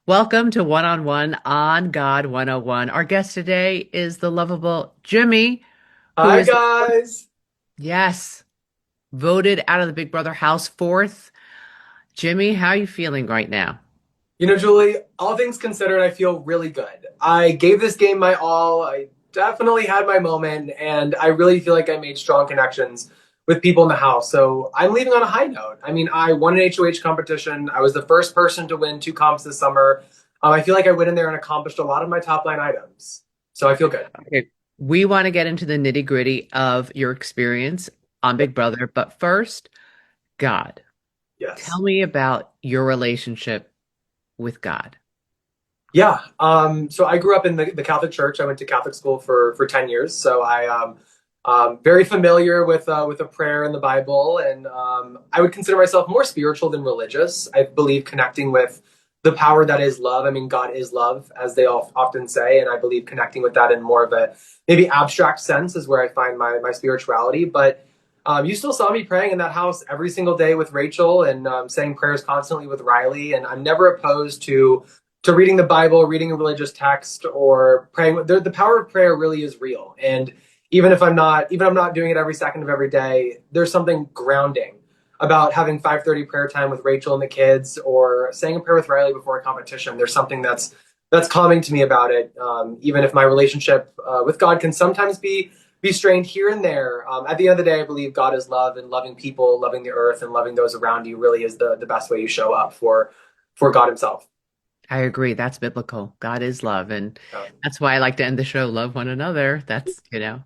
Welcome to One on One on God 101. Our guest today is the lovable Jimmy, who Hi is, guys. yes, voted out of the Big Brother house fourth. Jimmy, how are you feeling right now? Julie, all things considered, I feel really good. I gave this game my all. I definitely had my moment, and I really feel like I made strong connections with people in the house. So I'm leaving on a high note. I mean, I won an HOH competition. I was the first person to win two comps this summer. I feel like I went in there and accomplished a lot of my top line items. So I feel good. Okay. We want to get into the nitty-gritty of your experience on Yep. Big Brother, but first, God. Tell Yes. me about your relationship with God. Yeah. So I grew up in the Catholic Church. I went to Catholic school for 10 years. So very familiar with a prayer in the Bible, and I would consider myself more spiritual than religious. I believe connecting with the power that is love. I mean, God is love, as they all often say, and I believe connecting with that in more of a maybe abstract sense is where I find my spirituality. But you still saw me praying in that house every single day with Rachel and saying prayers constantly with Riley, and I'm never opposed to reading the Bible, reading a religious text, or praying. The power of prayer really is real, and even if I'm not doing it every second of every day, there's something grounding about having 5:30 prayer time with Rachel and the kids, or saying a prayer with Riley before a competition. There's something that's calming to me about it. Even if my relationship with God can sometimes be strained here and there. At the end of the day, I believe God is love, and loving people, loving the earth, and loving those around you really is the best way you show up for God Himself. I agree. That's biblical. God is love. And Yeah. that's why I like to end the show, love one another.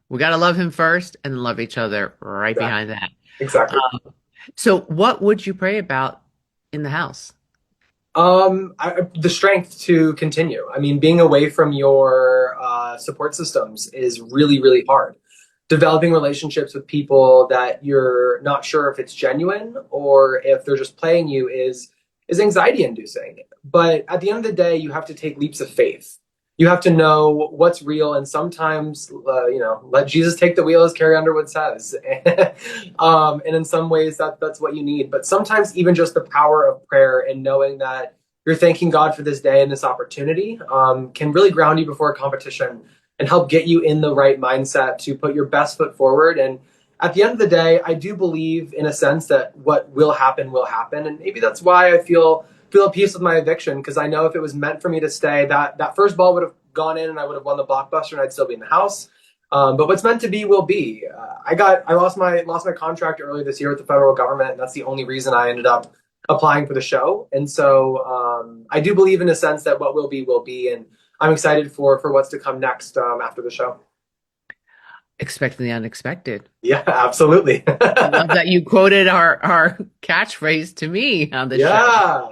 We got to love him first and then love each other right Exactly. behind that. Exactly. So, what would you pray about in the house? The strength to continue. I mean, being away from your support systems is really, really hard. Developing relationships with people that you're not sure if it's genuine or if they're just playing you is anxiety inducing. But at the end of the day, you have to take leaps of faith. You have to know what's real, and sometimes, let Jesus take the wheel, as Carrie Underwood says. And in some ways, that's what you need. But sometimes, even just the power of prayer and knowing that you're thanking God for this day and this opportunity can really ground you before a competition and help get you in the right mindset to put your best foot forward. And at the end of the day, I do believe in a sense that what will happen. And maybe that's why I feel at peace with my eviction, because I know if it was meant for me to stay, that first ball would have gone in and I would have won the blockbuster and I'd still be in the house. But what's meant to be will be. I lost my contract earlier this year with the federal government, and that's the only reason I ended up applying for the show. And so I do believe in a sense that what will be, and I'm excited for what's to come next after the show. Expecting the unexpected. Yeah, absolutely. I love that you quoted our catchphrase to me on the show. Yeah.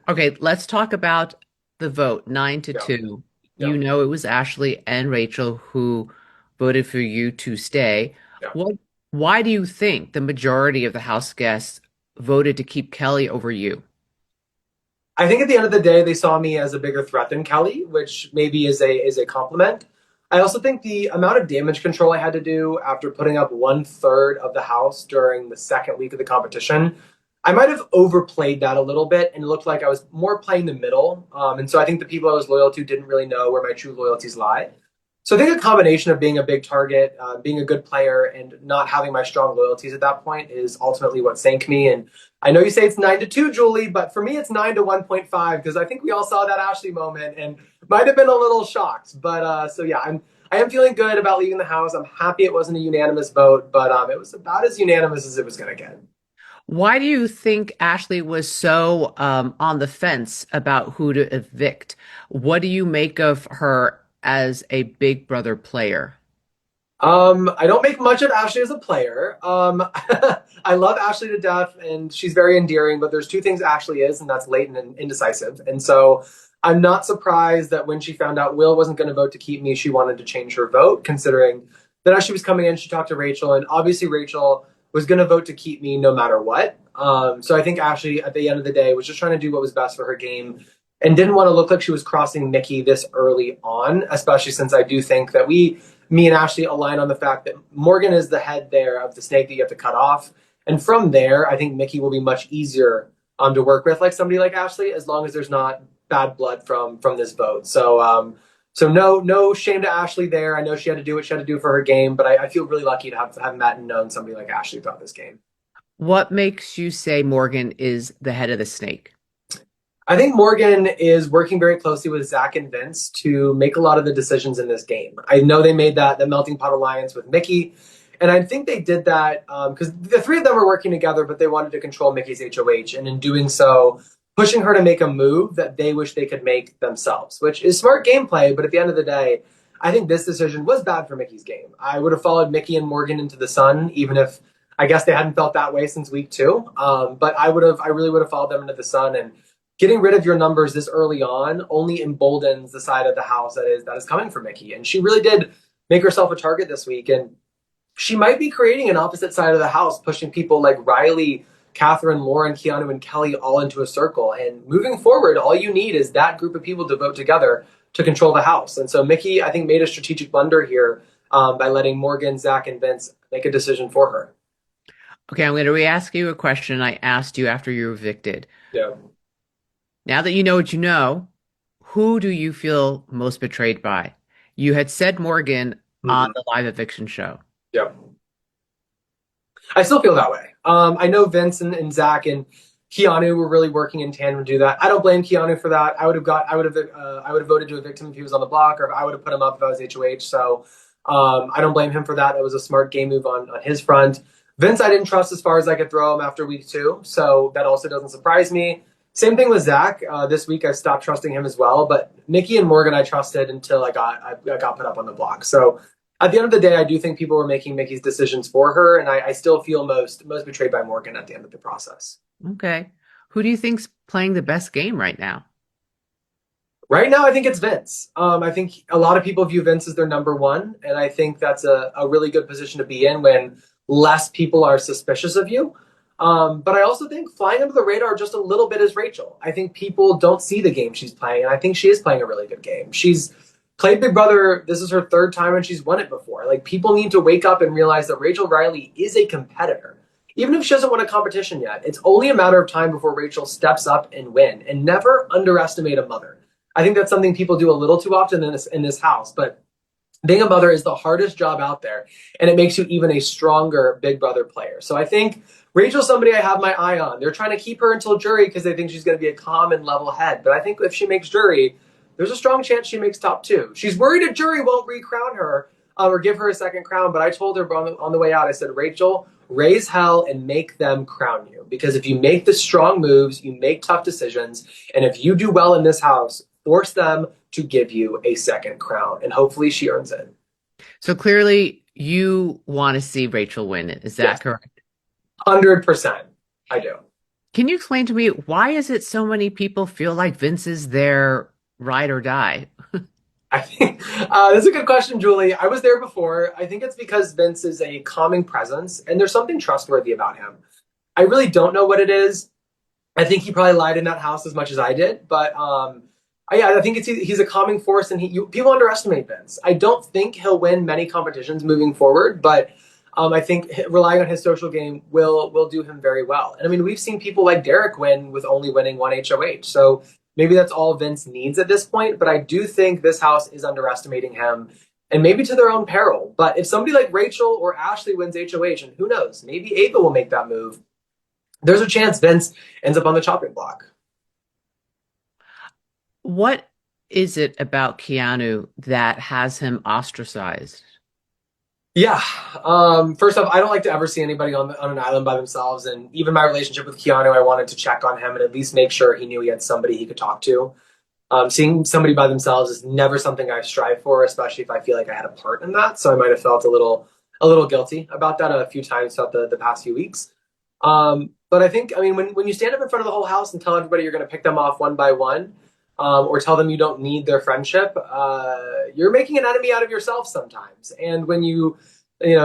Okay, let's talk about the vote, 9 to Yeah. 2. Yeah. You know it was Ashley and Rachel who voted for you to stay. Yeah. What, why do you think the majority of the House guests voted to keep Kelly over you? I think at the end of the day, they saw me as a bigger threat than Kelly, which maybe is a compliment. I also think the amount of damage control I had to do after putting up one third of the house during the second week of the competition, I might have overplayed that a little bit and it looked like I was more playing the middle. And so I think the people I was loyal to didn't really know where my true loyalties lie. So I think a combination of being a big target, being a good player, and not having my strong loyalties at that point is ultimately what sank me. And I know you say it's 9 to 2, Julie, but for me it's 9 to 1.5 because I think we all saw that Ashley moment and might have been a little shocked. But so yeah, I am feeling good about leaving the house. I'm happy it wasn't a unanimous vote, but it was about as unanimous as it was going to get. Why do you think Ashley was so on the fence about who to evict? What do you make of her as a Big Brother player? I don't make much of Ashley as a player. I love Ashley to death, and she's very endearing. But there's two things Ashley is, and that's latent and indecisive. And so I'm not surprised that when she found out Will wasn't going to vote to keep me, she wanted to change her vote, considering that as she was coming in, she talked to Rachel, and obviously Rachel was going to vote to keep me no matter what. So I think Ashley, at the end of the day, was just trying to do what was best for her game and didn't want to look like she was crossing Nikki this early on, especially since I do think that me and Ashley align on the fact that Morgan is the head there of the snake that you have to cut off. And from there, I think Mickey will be much easier to work with, like somebody like Ashley, as long as there's not bad blood from this vote. So no shame to Ashley there. I know she had to do what she had to do for her game, but I feel really lucky to have met and known somebody like Ashley throughout this game. What makes you say Morgan is the head of the snake? I think Morgan is working very closely with Zach and Vince to make a lot of the decisions in this game. I know they made that the melting pot alliance with Mickey, and I think they did that because the three of them were working together, but they wanted to control Mickey's HOH, and in doing so, pushing her to make a move that they wish they could make themselves, which is smart gameplay. But at the end of the day, I think this decision was bad for Mickey's game. I would have followed Mickey and Morgan into the sun, even if I guess they hadn't felt that way since week two. But I really would have followed them into the sun, and getting rid of your numbers this early on only emboldens the side of the house that is coming for Mickey. And she really did make herself a target this week. And she might be creating an opposite side of the house, pushing people like Riley, Catherine, Lauren, Keanu, and Kelly all into a circle. And moving forward, all you need is that group of people to vote together to control the house. And so Mickey, I think, made a strategic blunder here by letting Morgan, Zach, and Vince make a decision for her. Okay, I'm going to re-ask you a question I asked you after you were evicted. Yeah. Now that you know what you know, who do you feel most betrayed by? You had said Morgan on Mm-hmm. the live eviction show. Yeah. I still feel that way. I know Vince and Zach and Keanu were really working in tandem to do that. I don't blame Keanu for that. I would have voted to evict him if he was on the block, or if I would have put him up if I was HOH. So I don't blame him for that. That was a smart game move on his front. Vince, I didn't trust as far as I could throw him after week two, so that also doesn't surprise me. Same thing with Zach. This week I stopped trusting him as well, but Mickey and Morgan I trusted until I got put up on the block. So at the end of the day, I do think people were making Mickey's decisions for her, and I still feel most betrayed by Morgan at the end of the process. Okay. Who do you think's playing the best game right now? Right now, I think it's Vince. I think a lot of people view Vince as their number one, and I think that's a really good position to be in when less people are suspicious of you. But I also think flying under the radar just a little bit is Rachel. I think people don't see the game she's playing, and I think she is playing a really good game. She's played Big Brother. This is her third time, and she's won it before. Like, people need to wake up and realize that Rachel Riley is a competitor. Even if she hasn't won a competition yet, it's only a matter of time before Rachel steps up and win. And never underestimate a mother. I think that's something people do a little too often in this house, but being a mother is the hardest job out there, and it makes you even a stronger Big Brother player. So I think Rachel's somebody I have my eye on. They're trying to keep her until jury because they think she's going to be a calm and level head. But I think if she makes jury, there's a strong chance she makes top two. She's worried a jury won't recrown her or give her a second crown. But I told her on the way out, I said, Rachel, raise hell and make them crown you. Because if you make the strong moves, you make tough decisions. And if you do well in this house, force them to give you a second crown. And hopefully she earns it. So clearly you want to see Rachel win it. Is that Yes, correct? 100%. I do. Can you explain to me why is it so many people feel like Vince is their ride or die? I think that's a good question, Julie. I was there before. I think it's because Vince is a calming presence and there's something trustworthy about him. I really don't know what it is. I think he probably lied in that house as much as I did, but yeah, I think he's a calming force, and people underestimate Vince. I don't think he'll win many competitions moving forward, but I think relying on his social game will do him very well. And I mean, we've seen people like Derek win with only winning one HOH, so maybe that's all Vince needs at this point. But I do think this house is underestimating him, and maybe to their own peril. But if somebody like Rachel or Ashley wins HOH, and who knows, maybe Ava will make that move, there's a chance Vince ends up on the chopping block. What is it about Keanu that has him ostracized? Yeah. First off, I don't like to ever see anybody on an island by themselves. And even my relationship with Keanu, I wanted to check on him and at least make sure he knew he had somebody he could talk to. Seeing somebody by themselves is never something I strive for, especially if I feel like I had a part in that. So I might have felt a little guilty about that a few times throughout the past few weeks. But I think, I mean, when you stand up in front of the whole house and tell everybody you're going to pick them off one by one, or tell them you don't need their friendship, you're making an enemy out of yourself sometimes. And when you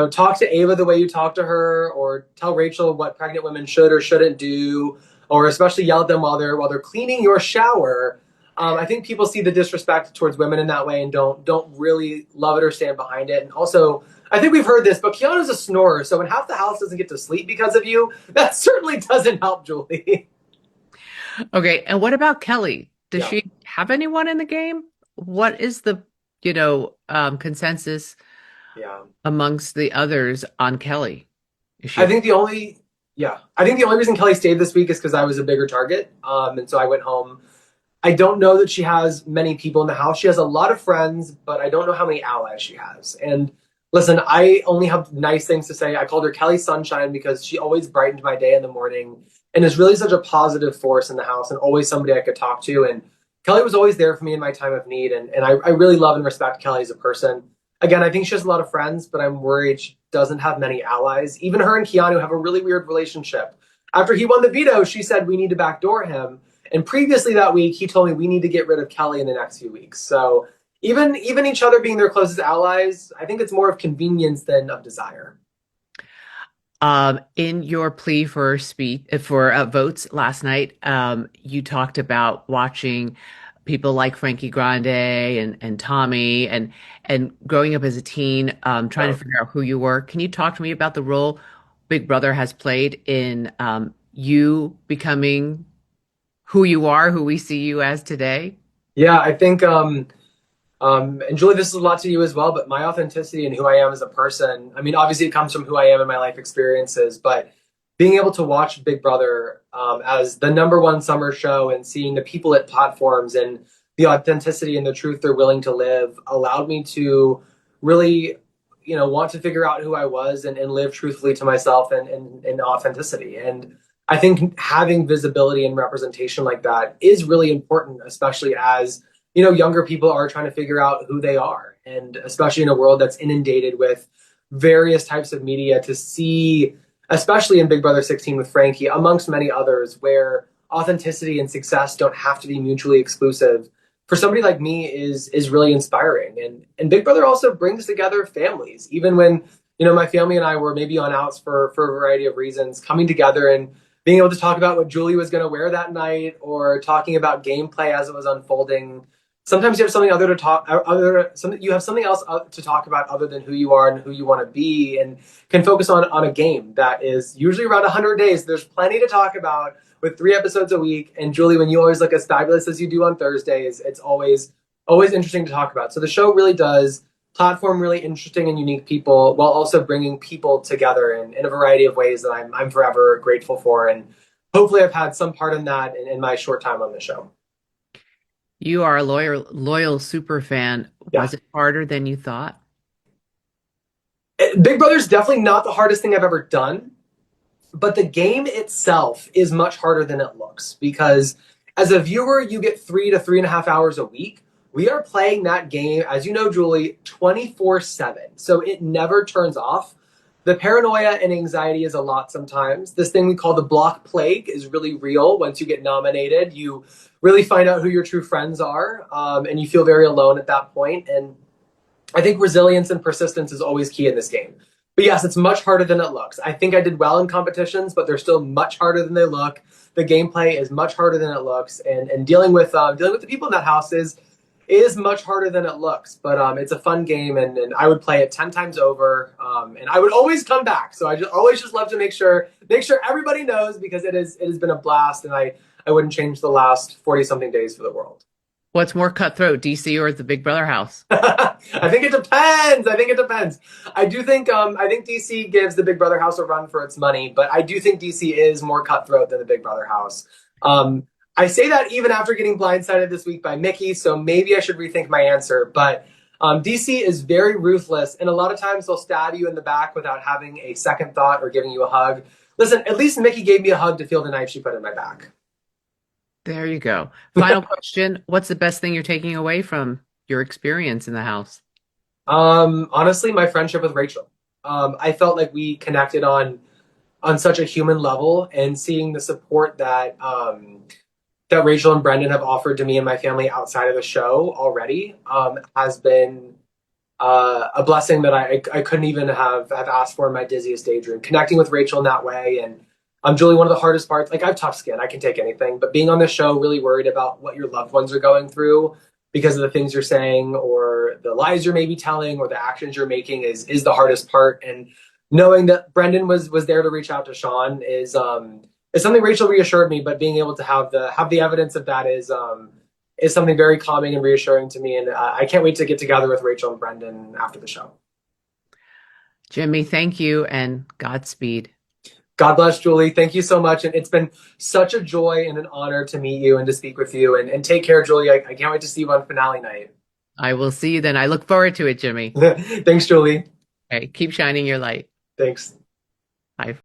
talk to Ava the way you talk to her, or tell Rachel what pregnant women should or shouldn't do, or especially yell at them while they're cleaning your shower, I think people see the disrespect towards women in that way and don't really love it or stand behind it. And also, I think we've heard this, but Keanu's a snorer, so when half the house doesn't get to sleep because of you, that certainly doesn't help, Julie. Okay, and what about Kelly? Does Yeah. she have anyone in the game? What is the, consensus Yeah. amongst the others on Kelly? Is she I a think the only yeah, I think the only reason Kelly stayed this week is because I was a bigger target. And so I went home. I don't know that she has many people in the house. She has a lot of friends, but I don't know how many allies she has. And listen, I only have nice things to say. I called her Kelly Sunshine because she always brightened my day in the morning and is really such a positive force in the house and always somebody I could talk to. And Kelly was always there for me in my time of need. And I really love and respect Kelly as a person. Again, I think she has a lot of friends, but I'm worried she doesn't have many allies. Even her and Keanu have a really weird relationship. After he won the veto, she said we need to backdoor him. And previously that week, he told me we need to get rid of Kelly in the next few weeks. So even each other being their closest allies, I think it's more of convenience than of desire. In your plea for speech for votes last night, you talked about watching people like Frankie Grande and Tommy and growing up as a teen, trying to Yeah. figure out who you were. Can you talk to me about the role Big Brother has played in you becoming who you are, who we see you as today? Yeah, I think and Julie, this is a lot to you as well, but my authenticity and who I am as a person, I mean, obviously it comes from who I am and my life experiences, but being able to watch Big Brother as the number one summer show and seeing the people at platforms and the authenticity and the truth they're willing to live allowed me to really, want to figure out who I was and live truthfully to myself and authenticity. And I think having visibility and representation like that is really important, especially as younger people are trying to figure out who they are. And especially in a world that's inundated with various types of media to see, especially in Big Brother 16 with Frankie, amongst many others, where authenticity and success don't have to be mutually exclusive. For somebody like me is really inspiring. And Big Brother also brings together families. Even when, my family and I were maybe on outs for a variety of reasons, coming together and being able to talk about what Julie was going to wear that night or talking about gameplay as it was unfolding. Sometimes you have something other to talk other something you have something else to talk about other than who you are and who you want to be, and can focus on a game that is usually around 100 days. There's plenty to talk about with 3 episodes a week. And Julie, when you always look as fabulous as you do on Thursdays, it's always interesting to talk about. So the show really does platform really interesting and unique people while also bringing people together in a variety of ways that I'm forever grateful for. And hopefully I've had some part in that in my short time on the show. You are a loyal super fan. Yeah. Was it harder than you thought? Big Brother's definitely not the hardest thing I've ever done, but the game itself is much harder than it looks because as a viewer, you get 3 to 3.5 hours a week. We are playing that game, as you know, Julie, 24/7. So it never turns off. The paranoia and anxiety is a lot sometimes. This thing we call the block plague is really real. Once you get nominated, you really find out who your true friends are, and you feel very alone at that point. And I think resilience and persistence is always key in this game. But yes, it's much harder than it looks. I think I did well in competitions, but they're still much harder than they look. The gameplay is much harder than it looks, and dealing with the people in that house is much harder than it looks. But it's a fun game, and I would play it 10 times over, and I would always come back. So I just always just love to make sure everybody knows because it has been a blast, and I wouldn't change the last 40 something days for the world. What's more cutthroat, DC or the Big Brother house? I think it depends. I think it depends. I think DC gives the Big Brother house a run for its money, but I do think DC is more cutthroat than the Big Brother house. I say that even after getting blindsided this week by Mickey, so maybe I should rethink my answer. But DC is very ruthless, and a lot of times they'll stab you in the back without having a second thought or giving you a hug. Listen, at least Mickey gave me a hug to feel the knife she put in my back. There you go. Final question. What's the best thing you're taking away from your experience in the house? Honestly, my friendship with Rachel. I felt like we connected on such a human level, and seeing the support that Rachel and Brendan have offered to me and my family outside of the show already has been a blessing that I couldn't even have asked for in my dizziest daydream. Connecting with Rachel in that way, and Julie, one of the hardest parts, like I have tough skin, I can take anything, but being on this show, really worried about what your loved ones are going through because of the things you're saying or the lies you're maybe telling or the actions you're making is the hardest part. And knowing that Brendan was there to reach out to Sean is something Rachel reassured me, but being able to have the evidence of that is something very calming and reassuring to me. And I can't wait to get together with Rachel and Brendan after the show. Jimmy, thank you and Godspeed. God bless, Julie. Thank you so much. And it's been such a joy and an honor to meet you and to speak with you. And take care, Julie. I can't wait to see you on finale night. I will see you then. I look forward to it, Jimmy. Thanks, Julie. Okay, keep shining your light. Thanks. Bye.